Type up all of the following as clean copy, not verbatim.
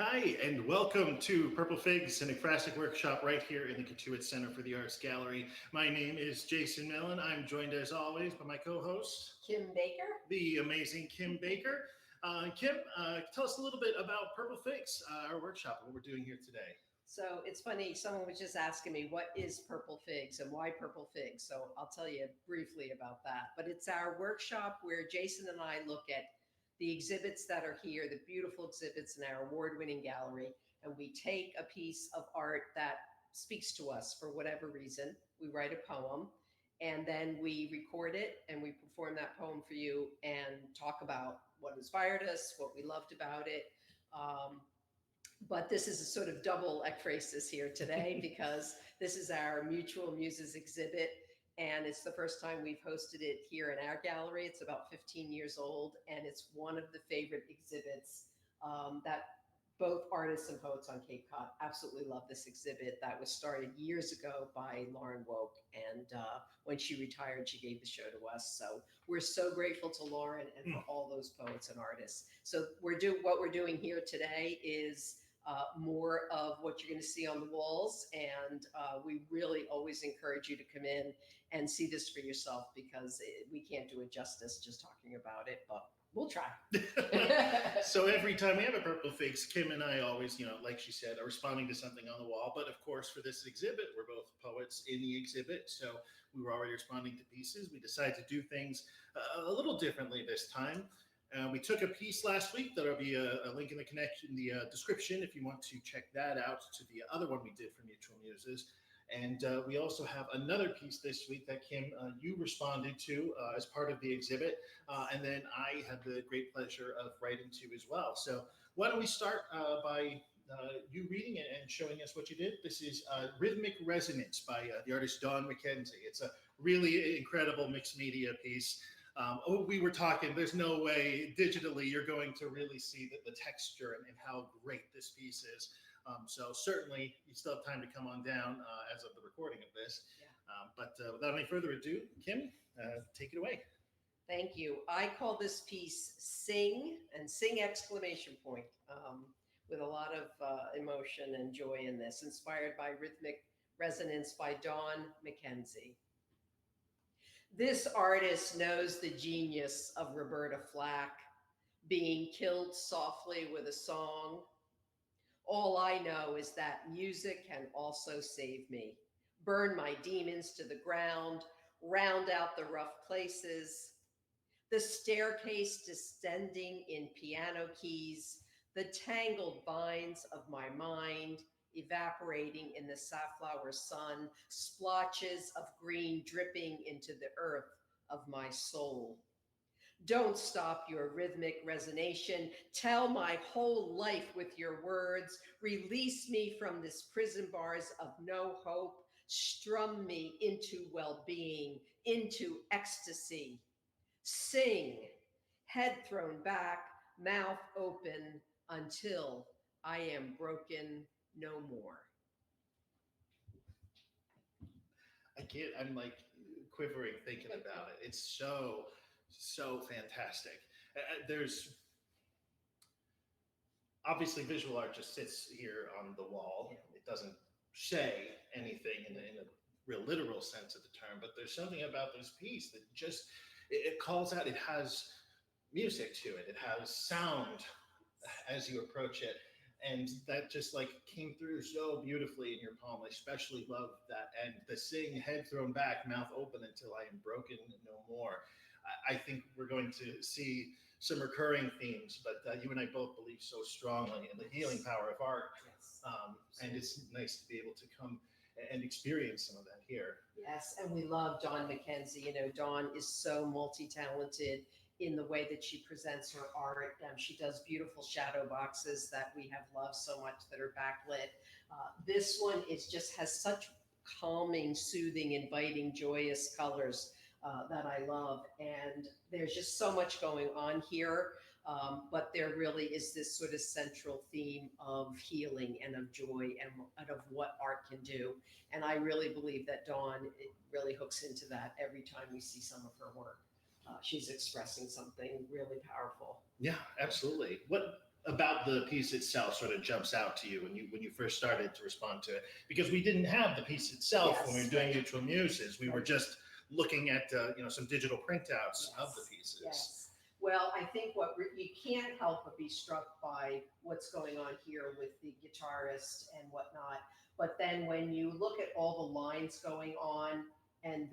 Hi, and welcome to Purple Figs, an ekphrastic workshop right here in the Cotuit Center for the Arts Gallery. My name is Jason Mellin. I'm joined as always by my co-host, Kim Baker. the amazing Kim Baker. Kim, tell us a little bit about Purple Figs, our workshop, what we're doing here today. So it's funny, someone was just asking me, what is Purple Figs and why Purple Figs? So I'll tell you briefly about that. But it's our workshop where Jason and I look at the exhibits that are here, the beautiful exhibits in our award-winning gallery, and we take a piece of art that speaks to us for whatever reason. We write a poem, and then we record it, and we perform that poem for you and talk about what inspired us, what we loved about it. But this is a sort of double ekphrasis here today because this is our Mutual Muses exhibit, and it's the first time we've hosted it here in our gallery. It's about 15 years old, and it's one of the favorite exhibits that both artists and poets on Cape Cod absolutely love. This exhibit that was started years ago by Lauren Woke, and when she retired, she gave the show to us. So we're so grateful to Lauren and for all those poets and artists. So what we're doing here today is more of what you're going to see on the walls. And we really always encourage you to come in and see this for yourself because we can't do it justice just talking about it, but we'll try. So every time we have a Purple Figs, Kim and I always, like she said, are responding to something on the wall. But of course, for this exhibit, we're both poets in the exhibit. So we were already responding to pieces. We decided to do things a little differently this time. We took a piece last week. There'll be a link in the description if you want to check that out to the other one we did for Mutual Muses. And we also have another piece this week that, Kim, you responded to as part of the exhibit. And then I had the great pleasure of writing to as well. So why don't we start by you reading it and showing us what you did. This is Rhythmic Resonance by the artist Dawn McKenzie. It's a really incredible mixed media piece. We were talking, there's no way digitally you're going to really see the texture and how great this piece is. So certainly you still have time to come on down as of the recording of this. Yeah. But without any further ado, Kim, take it away. Thank you. I call this piece Sing, and sing exclamation point, with a lot of emotion and joy in this, inspired by Rhythmic Resonance by Dawn McKenzie. This artist knows the genius of Roberta Flack, being killed softly with a song. All I know is that music can also save me, burn my demons to the ground, round out the rough places, the staircase descending in piano keys, the tangled vines of my mind, evaporating in the safflower sun, splotches of green dripping into the earth of my soul. Don't stop your rhythmic resonation. Tell my whole life with your words. Release me from this prison bars of no hope. Strum me into well-being, into ecstasy. Sing, head thrown back, mouth open, until I am broken no more. I'm like quivering thinking about it. It's so fantastic. There's obviously visual art just sits here on the wall. It doesn't say anything in a real literal sense of the term, but there's something about this piece that just, it calls out, it has music to it. It has sound as you approach it. And that just like came through so beautifully in your poem. I especially love that end, the sing, head thrown back, mouth open until I am broken no more. I think we're going to see some recurring themes, but you and I both believe so strongly in the healing power of art. Yes. And it's nice to be able to come and experience some of that here. Yes, and we love Dawn McKenzie. You know, Dawn is so multi-talented in the way that she presents her art. She does beautiful shadow boxes that we have loved so much that are backlit. This one has such calming, soothing, inviting, joyous colors that I love. And there's just so much going on here, but there really is this sort of central theme of healing and of joy and of what art can do. And I really believe that Dawn really hooks into that every time we see some of her work. She's expressing something really powerful. Yeah, absolutely. What about the piece itself sort of jumps out to you when you first started to respond to it? Because we didn't have the piece itself when we were doing Mutual Muses. We were just looking at some digital printouts of the pieces. Yes. Well, I think you can't help but be struck by what's going on here with the guitarist and whatnot. But then when you look at all the lines going on and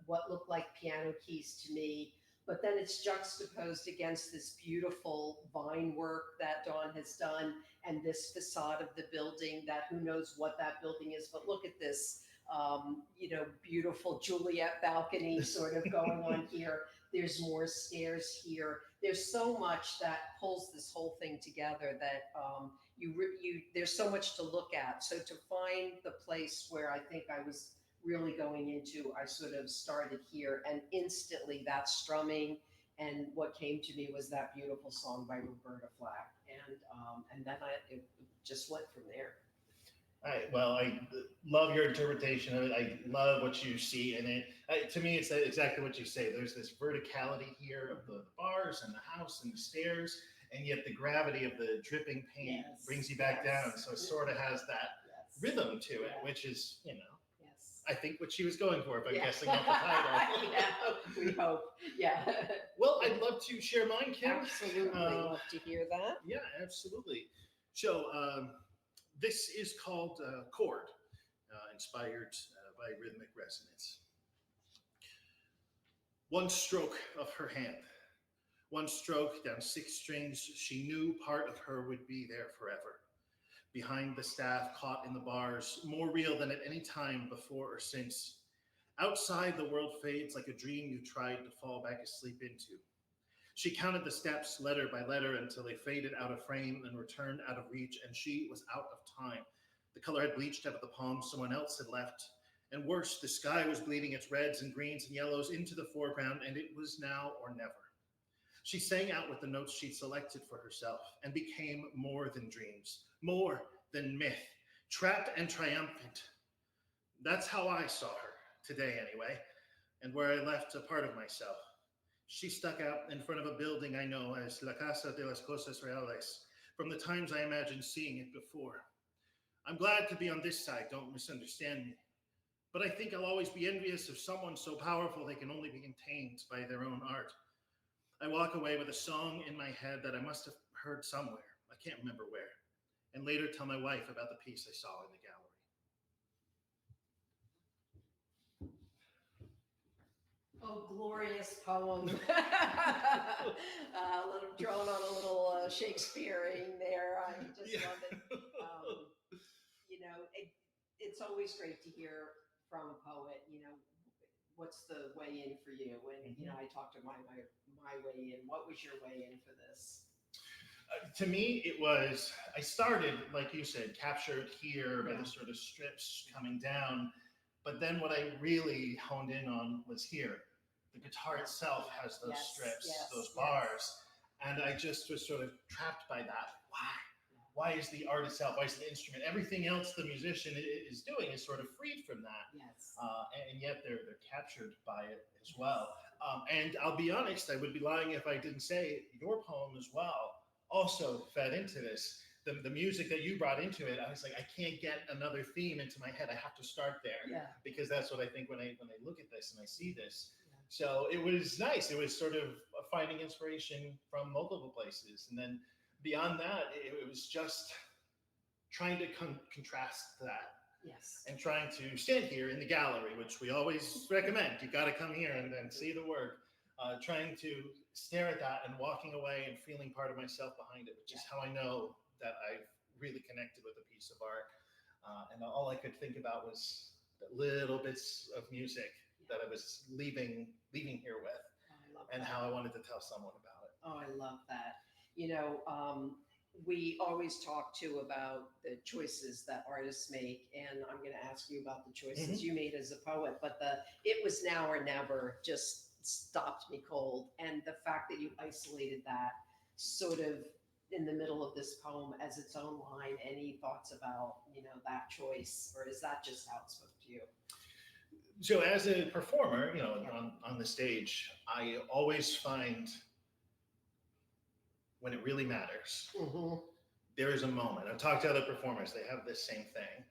what look like piano keys to me, but then it's juxtaposed against this beautiful vine work that Dawn has done and this facade of the building that who knows what that building is, but look at this, beautiful Juliet balcony sort of going on here. There's more stairs here. There's so much that pulls this whole thing together that there's so much to look at. So to find the place where I think I was really going into, I sort of started here, and instantly that strumming, and what came to me was that beautiful song by Roberta Flack, and then it just went from there. I love your interpretation of it. I love what you see in it. To me, it's exactly what you say. There's this verticality here of the bars and the house and the stairs, and yet the gravity of the dripping paint brings you back down. So it sort of has that rhythm to it, which is, I think what she was going for, if I'm guessing off the title. We hope. Yeah. Well, I'd love to share mine, Kim. Absolutely. Love to hear that. Yeah, absolutely. So this is called Chord, inspired by rhythmic resonance. One stroke of her hand, one stroke down 6 strings, she knew part of her would be there forever. Behind the staff, caught in the bars, more real than at any time before or since. Outside, the world fades like a dream you tried to fall back asleep into. She counted the steps letter by letter until they faded out of frame and returned out of reach, and she was out of time. The color had bleached out of the palm someone else had left. And worse, the sky was bleeding its reds and greens and yellows into the foreground, and it was now or never. She sang out with the notes she'd selected for herself and became more than dreams, more than myth, trapped and triumphant. That's how I saw her, today anyway, and where I left a part of myself. She stuck out in front of a building I know as La Casa de las Cosas Reales, from the times I imagined seeing it before. I'm glad to be on this side, don't misunderstand me. But I think I'll always be envious of someone so powerful they can only be contained by their own art. I walk away with a song in my head that I must have heard somewhere, I can't remember where, and later tell my wife about the piece I saw in the gallery. Oh, glorious poem. A little drawn on a little Shakespearean there. I just love it. It's always great to hear from a poet, what's the way in for you? And, I talked to my way in. What was your way in for this? To me, it was, I started, like you said, captured here by the sort of strips coming down. But then what I really honed in on was here. The guitar itself has those strips, those bars. And I just was sort of trapped by that. Why? Why is the art itself, why is the instrument, everything else the musician is doing is sort of freed from that. And yet they're captured by it as well. And I'll be honest, I would be lying if I didn't say your poem as well also fed into this. The music that you brought into it, I was like, I can't get another theme into my head. I have to start there because that's what I think when I look at this and I see this. So it was nice. It was sort of finding inspiration from multiple places. And then beyond that, it was just trying to contrast that. And trying to stand here in the gallery, which we always recommend. You got to come here and see the work. Trying to stare at that and walking away and feeling part of myself behind it, which is how I know that I've really connected with a piece of art. And all I could think about was the little bits of music that I was leaving here with, and how I wanted to tell someone about it. Oh, I love that. We always talk too about the choices that artists make, and I'm going to ask you about the choices you made as a poet, but it was now or never just stopped me cold. And the fact that you isolated that sort of in the middle of this poem as its own line, any thoughts about, that choice, or is that just how it spoke to you? So as a performer, on the stage, I always find when it really matters, Mhm. there is a moment. I've talked to other performers, they have this same thing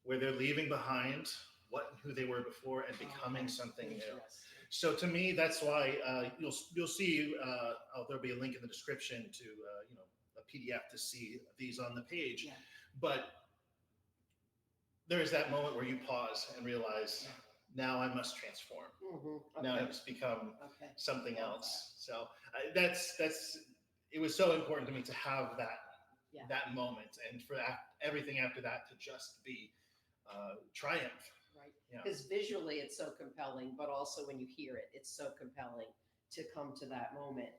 where they're leaving behind who they were before and becoming something new. Interesting. So to me, that's why you'll see. There'll be a link in the description to a PDF to see these on the page. Yeah. But there is that moment where you pause and realize, now I must transform. Okay. Now I must become Okay. something Love else. So that's it was so important to me to have Yeah. that moment, and for everything after that to just be triumph. Right. Yeah. Because visually it's so compelling, but also when you hear it, it's so compelling to come to that moment.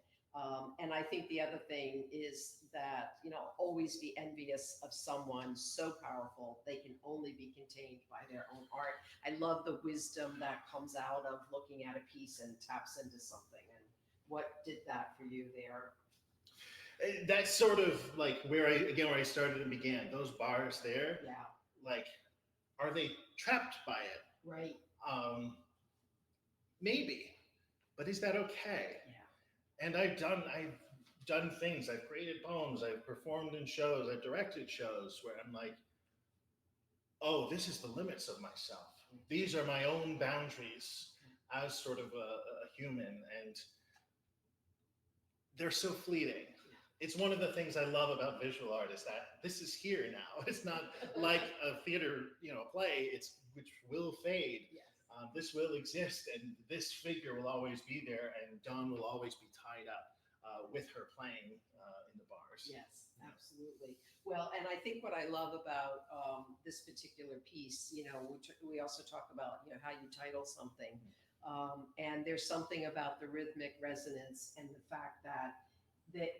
And I think the other thing is that, always be envious of someone so powerful, they can only be contained by their own art. I love the wisdom that comes out of looking at a piece and taps into something. And what did that for you there? That's sort of like where I started and began. Those bars there, Yeah. like, are they trapped by it? Right. Maybe, but is that okay? Yeah. And I've done things. I've created poems. I've performed in shows. I've directed shows where I'm like, oh, this is the limits of myself. These are my own boundaries as sort of a human, and they're so fleeting. It's one of the things I love about visual art is that this is here now. It's not like a theater, play. Which will fade. Yes. This will exist, and this figure will always be there, and Dawn will always be tied up with her playing in the bars. Yes, absolutely. Well, and I think what I love about this particular piece, we also talk about, how you title something. And there's something about the rhythmic resonance and the fact that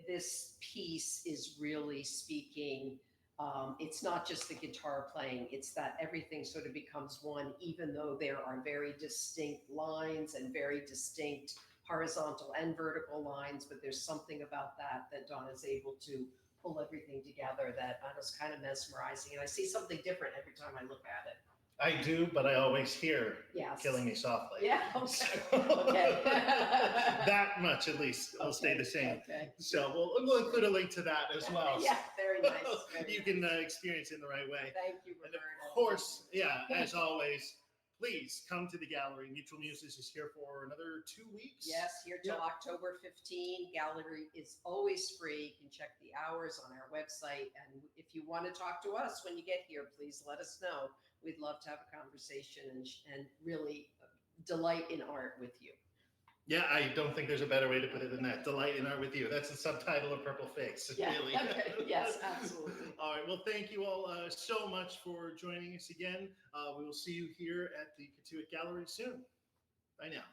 this piece is really speaking. It's not just the guitar playing, it's that everything sort of becomes one, even though there are very distinct lines and very distinct horizontal and vertical lines, but there's something about that Dawn is able to pull everything together that was kind of mesmerizing. And I see something different every time I look at it. I do, but I always hear Yes. Killing Me Softly. Yeah, okay. So, Okay. that much at least will stay the same. Okay. So we'll include a link to that as well. Yeah, very nice. Very You nice. can experience it in the right way. Thank you, And Roberta. of course, as always, please come to the gallery. Mutual Muses is here for another 2 weeks. Yes, here till October 15. Gallery is always free. You can check the hours on our website. And if you want to talk to us when you get here, please let us know. We'd love to have a conversation and really delight in art with you. Yeah, I don't think there's a better way to put it than that. Delight in art with you. That's the subtitle of Purple Figs. Yeah. Really. Okay. Yes, absolutely. All right. Well, thank you all so much for joining us again. We will see you here at the Cotuit Gallery soon. Bye now.